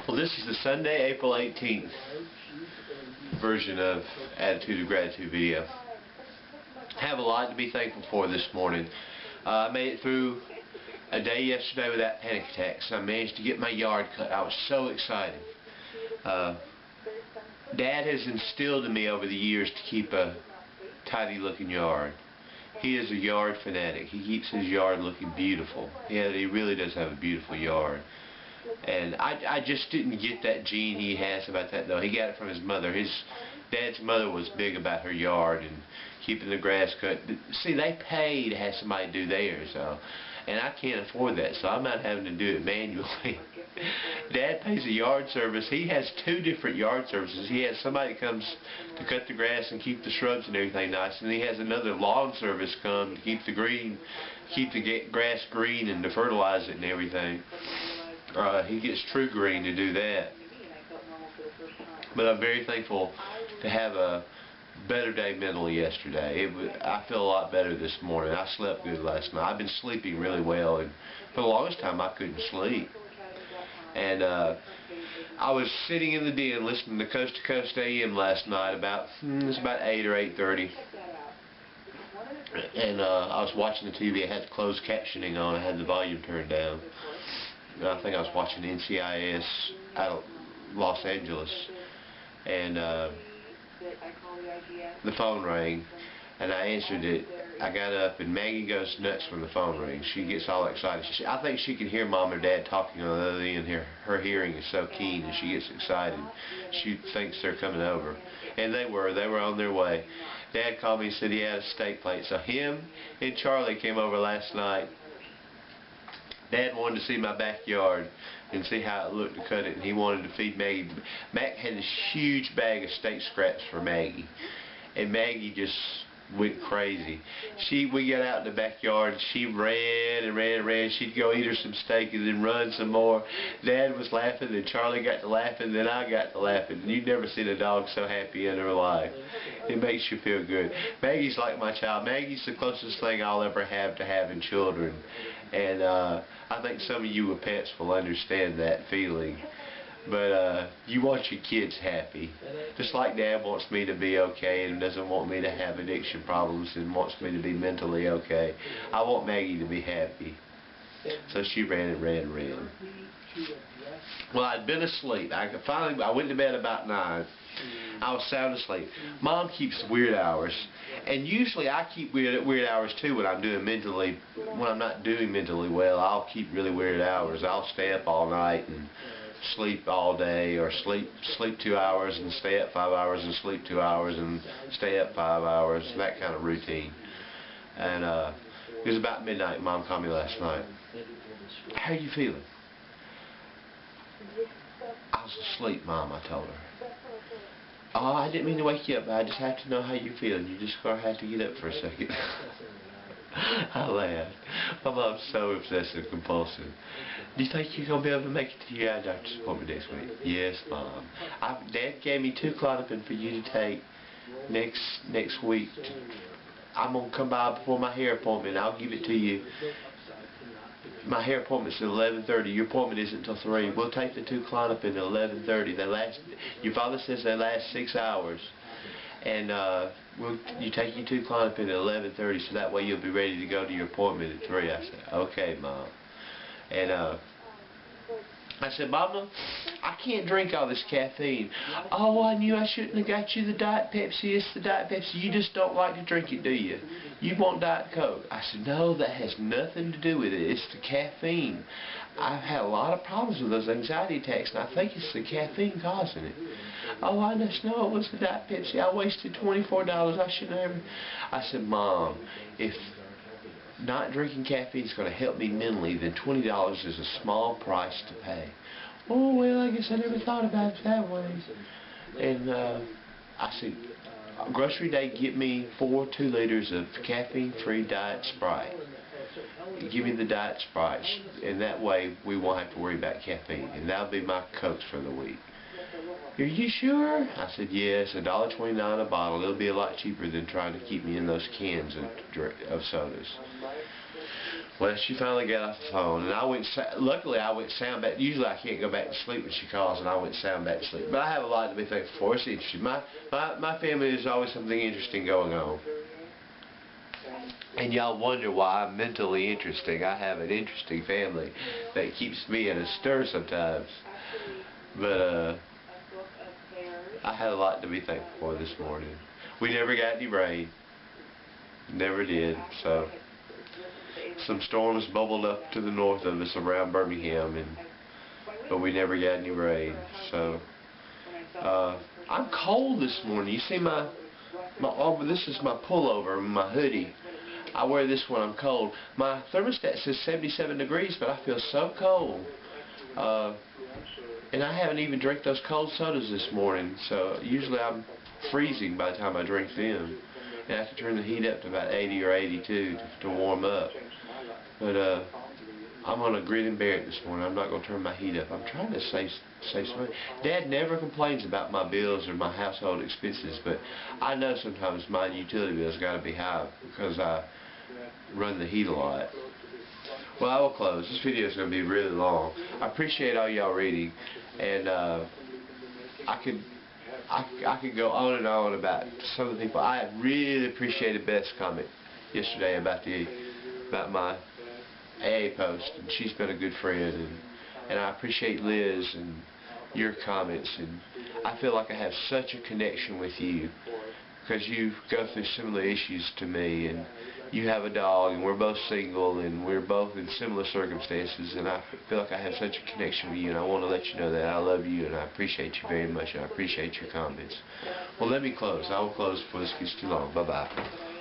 Well, this is the Sunday, April 18th version of Attitude of Gratitude video. I have a lot to be thankful for this morning. I made it through a day yesterday without panic attacks. I managed to get my yard cut. I was so excited. Dad has instilled in me over the years to keep a tidy looking yard. He is a yard fanatic. He keeps his yard looking beautiful. Yeah, he really does have a beautiful yard. And I just didn't get that gene he has about that, though. He got it from his mother. His dad's mother was big about her yard and keeping the grass cut. See, they pay to have somebody do theirs, though. And I can't afford that, so I'm not having to do it manually. Dad pays a yard service. He has 2 different yard services. He has somebody that comes to cut the grass and keep the shrubs and everything nice, and he has another lawn service come to keep the grass green and to fertilize it and everything. He gets True Green to do that. But I'm very thankful to have a better day mentally yesterday. I feel a lot better this morning. I slept good last night. I've been sleeping really well, and for the longest time I couldn't sleep. And I was sitting in the den listening to Coast to Coast AM last night. It was about 8 or 8:30. And I was watching the TV. I had closed captioning on. I had the volume turned down. And I think I was watching NCIS out of Los Angeles. And the phone rang, and I answered it. I got up, and Maggie goes nuts when the phone rings. She gets all excited. I think she can hear Mom or Dad talking on the other end. Her hearing is so keen, and she gets excited. She thinks they're coming over. And they were on their way. Dad called me and said he had a steak plate. So him and Charlie came over last night. Dad wanted to see my backyard and see how it looked to cut it, and he wanted to feed Maggie. Mac had this huge bag of steak scraps for Maggie, and Maggie just went crazy. We got out in the backyard, and she ran and ran and ran. She'd go eat her some steak and then run some more. Dad was laughing, then Charlie got to laughing, then I got to laughing. And you've never seen a dog so happy in her life. It makes you feel good. Maggie's like my child. Maggie's the closest thing I'll ever have to having children. And I think some of you with pets will understand that feeling. But you want your kids happy. Just like Dad wants me to be okay and doesn't want me to have addiction problems and wants me to be mentally okay. I want Maggie to be happy. So she ran and ran and ran. Well, I'd been asleep. I went to bed about 9. I was sound asleep. Mom keeps weird hours, and usually I keep weird hours too when I'm not doing mentally well. I'll keep really weird hours. I'll stay up all night and sleep all day, or sleep 2 hours and stay up 5 hours and sleep 2 hours and stay up 5 hours. That kind of routine. And it was about midnight. Mom called me last night. How are you feeling? I was asleep, Mom, I told her. Oh, I didn't mean to wake you up, but I just have to know how you're feeling. You just gonna have to get up for a second. I laughed. My mom's so obsessive compulsive. Do you think you're gonna be able to make it to your eye doctor's appointment next week? Yes, Mom. Dad gave me 2 Klonopin for you to take next week. I'm gonna come by before my hair appointment. I'll give it to you. My hair appointment's at 11:30. Your appointment isn't until 3. We'll take the 2 Klonopin at 11:30. Your father says they last 6 hours. And you take your 2 Klonopin at 11:30, so that way you'll be ready to go to your appointment at 3. I said, okay, Mom. And I said, Mama, I can't drink all this caffeine. Oh, I knew I shouldn't have got you the Diet Pepsi. It's the Diet Pepsi. You just don't like to drink it, do you? You want Diet Coke. I said, no, that has nothing to do with it. It's the caffeine. I've had a lot of problems with those anxiety attacks, and I think it's the caffeine causing it. Oh, I just know it was the Diet Pepsi. I wasted $24. I should never. I said, Mom, if not drinking caffeine is going to help me mentally, then $20 is a small price to pay. Oh, well, I guess I never thought about it that way. And I said, grocery day, get me 4 2-liters of caffeine-free Diet Sprite. Give me the Diet Sprite, and that way we won't have to worry about caffeine. And that'll be my Cokes for the week. Are you sure? I said, yes, $1.29 a bottle. It'll be a lot cheaper than trying to keep me in those cans of sodas. Well, she finally got off the phone, and I went. Luckily, I went sound back. Usually, I can't go back to sleep when she calls, and I went sound back to sleep. But I have a lot to be thankful for. It's interesting. My family is always something interesting going on. And y'all wonder why I'm mentally interesting. I have an interesting family that keeps me in a stir sometimes. But I had a lot to be thankful for this morning. We never got any rain. Never did. So some storms bubbled up to the north of us around Birmingham, but we never got any rain. So I'm cold this morning. You see this is my pullover, my hoodie. I wear this when I'm cold. My thermostat says 77 degrees, but I feel so cold. And I haven't even drank those cold sodas this morning, so usually I'm freezing by the time I drink them. And I have to turn the heat up to about 80 or 82 to warm up. But I'm going to grin and bear it this morning. I'm not going to turn my heat up. I'm trying to save some money. Dad never complains about my bills or my household expenses, but I know sometimes my utility bills got to be high because I run the heat a lot. Well, I will close. This video is going to be really long. I appreciate all y'all reading, and I could go on and on about some of the people. I really appreciated Beth's comment yesterday about my AA post, and she's been a good friend, and I appreciate Liz and your comments, and I feel like I have such a connection with you because you go through similar issues to me, and you have a dog, and we're both single, and we're both in similar circumstances, and I feel like I have such a connection with you, and I want to let you know that I love you, and I appreciate you very much, and I appreciate your comments. Well, let me close. I will close before this gets too long. Bye-bye.